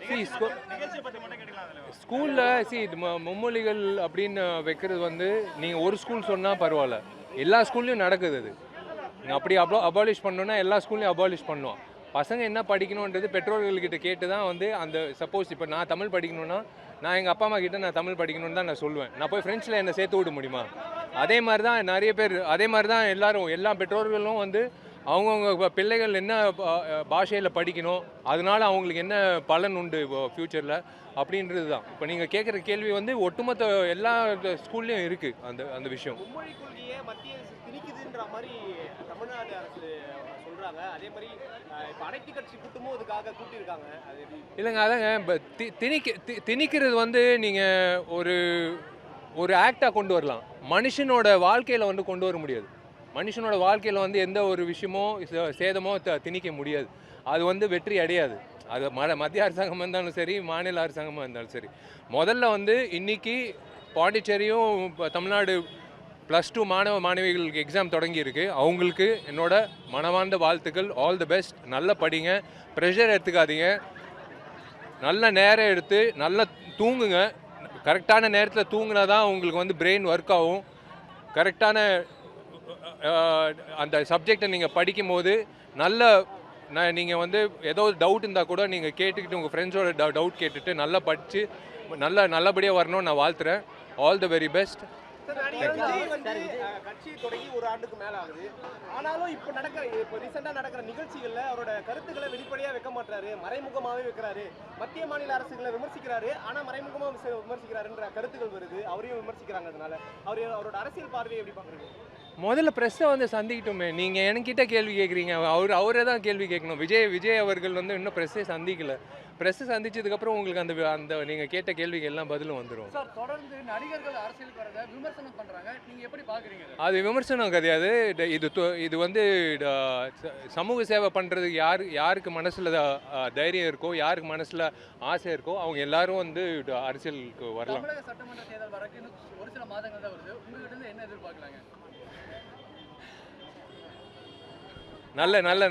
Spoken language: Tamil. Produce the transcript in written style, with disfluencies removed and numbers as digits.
சி ஸ்கூலில் மும்மொழிகள் அப்படின்னு வைக்கிறது வந்து நீங்கள் ஒரு ஸ்கூல் சொன்னால் பரவாயில்ல, எல்லா ஸ்கூல்லையும் நடக்குது அது. நீங்கள் அப்படி அபாலிஷ் பண்ணணுன்னா எல்லா ஸ்கூல்லையும் அபாலிஷ் பண்ணுவோம். பசங்க என்ன படிக்கணுன்றது பெற்றோர்கள்கிட்ட கேட்டு தான் வந்து அந்த சப்போஸ் இப்போ நான் தமிழ் படிக்கணும்னா நான் எங்கள் அப்பா அம்மா கிட்ட நான் தமிழ் படிக்கணும்னு தான் நான் சொல்லுவேன். நான் போய் ஃப்ரெண்ட்ஸில் என்னை சேர்த்து விட முடியுமா? அதே மாதிரி தான் நிறைய பேர், அதே மாதிரி தான் எல்லாரும், எல்லா பெற்றோர்களும் வந்து அவங்கவுங்க பிள்ளைகள் என்ன பாஷையில் படிக்கணும், அதனால அவங்களுக்கு என்ன பலன் உண்டு ஃப்யூச்சரில் அப்படின்றது தான். இப்போ நீங்கள் கேட்குற கேள்வி வந்து ஒட்டுமொத்த எல்லா ஸ்கூல்லையும் இருக்குது அந்த அந்த விஷயம். மும்மொழி கொள்கையை மத்திய அரசு திணிக்குதுன்ற மாதிரி தமிழ்நாடு அரசு சொல்றாங்க. அதே மாதிரி இப்போ அனைத்து கட்சி கூட்டமும் அதுக்காக கூட்டியிருக்காங்க. அது இல்லைங்க, அதாங்க இப்போ திணிக்கிறது வந்து நீங்கள் ஒரு ஒரு ஆக்டாக கொண்டு வரலாம், மனுஷனோட வாழ்க்கையில் வந்து கொண்டு வர முடியாது. மனுஷனோட வாழ்க்கையில் வந்து எந்த ஒரு விஷயமோ சேதமோ திணிக்க முடியாது. அது வந்து வெற்றி அடையாது. அது மத்திய அரசாங்கமாக இருந்தாலும் சரி, மாநில அரசாங்கமாக இருந்தாலும் சரி. முதல்ல வந்து இன்றைக்கி பாண்டிச்சேரியும் இப்போ தமிழ்நாடு +2 மாணவ மாணவிகளுக்கு எக்ஸாம் தொடங்கியிருக்கு. அவங்களுக்கு என்னோட மனமார்ந்த வாழ்த்துக்கள். All the best. நல்லா படிங்க, ப்ரெஷர் எடுத்துக்காதீங்க, நல்ல நேரம் எடுத்து நல்லா தூங்குங்க. கரெக்டான நேரத்தில் தூங்கினா தான் உங்களுக்கு வந்து பிரெயின் ஒர்க் ஆகும். கரெக்டான அந்த சப்ஜெக்டை நீங்கள் படிக்கும் போது நீங்கள் வந்து ஏதோ டவுட் இருந்தால் கூட நீங்கள் கேட்டுக்கிட்டு உங்கள் ஃப்ரெண்ட்ஸோட டவுட் கேட்டுட்டு நல்லா படித்து நல்லபடியாக வரணும்னு நான் வாழ்த்துறேன். All the very best. கட்சி தொடங்கி ஒரு ஆண்டுக்கு மேல ஆகுது. ஆனாலும் இப்போ ரீசெண்டா நடக்கிற நிகழ்ச்சிகள்ல அவரோட கருத்துக்களை வெளிப்படையா வைக்க மாட்டாரு, மறைமுகமாவே வைக்கிறாரு. மத்திய மாநில அரசுகளை விமர்சிக்கிறாரு, ஆனா மறைமுகமா விமர்சிக்கிறாருன்ற கருத்துக்கள் வருது. அவரையும் விமர்சிக்கிறாங்க. அதனால அவரோட அரசியல் பார்வையை எப்படி பாக்குறீங்க? முதல்ல ப்ரெஸ்ஸை வந்து சந்திக்கிட்டோமே. நீங்கள் என்கிட்ட கேள்வி கேட்குறீங்க, அவரே தான் கேள்வி கேட்கணும். விஜய் அவர்கள் வந்து இன்னும் ப்ரெஸ்ஸை சந்திக்கலை. ப்ரெஸ்ஸை சந்திச்சதுக்கப்புறம் உங்களுக்கு அந்த அந்த நீங்கள் கேட்ட கேள்விக்கு எல்லாம் பதிலும் வந்துடும். சார், தொடர்ந்து நடிகர்கள் அரசியலுக்கு வரதை விமர்சனம் பண்ணுறாங்க, நீங்கள் எப்படி பார்க்குறீங்க? அது விமர்சனம் கிடையாது. இது வந்து சமூக சேவை பண்ணுறதுக்கு யாருக்கு மனசில் தைரியம் இருக்கோ, யாருக்கு மனசில் ஆசை இருக்கோ, அவங்க எல்லாரும் வந்து அரசியலுக்கு வரலாம். தமிழக சட்டமன்ற தேர்தல் வரக்கு இன்னும் ஒரு சில மாதங்கள் தான் வருது. உங்ககிட்ட என்ன எதிர்பார்க்கலாங்க? நல்ல